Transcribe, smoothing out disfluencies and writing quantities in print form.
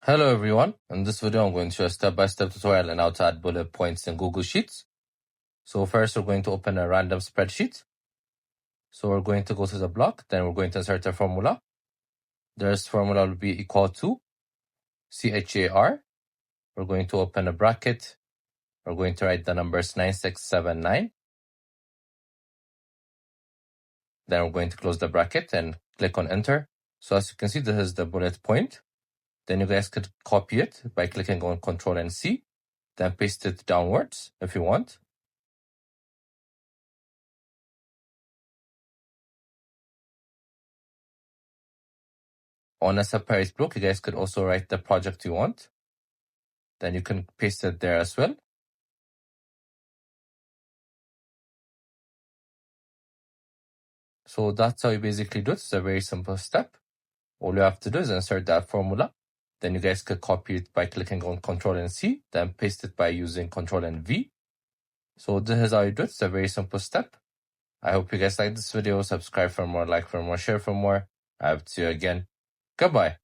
Hello everyone, in this video I'm going to show a step-by-step tutorial on how to add bullet points in Google Sheets. So first we're going to open a random spreadsheet. So we're going to go to the block, then we're going to insert a formula. This formula will be equal to CHAR. We're going to open a bracket. We're going to write the numbers 9679. Then we're going to close the bracket and click on enter. So as you can see, this is the bullet point. Then you guys could copy it by clicking on Ctrl and C, then paste it downwards if you want. On a separate block, you guys could also write the project you want. Then you can paste it there as well. So that's how you basically do it. It's a very simple step. All you have to do is insert that formula. Then you guys could copy it by clicking on Ctrl and C, then paste it by using Ctrl and V. So this is how you do it. It's a very simple step. I hope you guys like this video. Subscribe for more, like for more, share for more. I hope to see you again. Goodbye.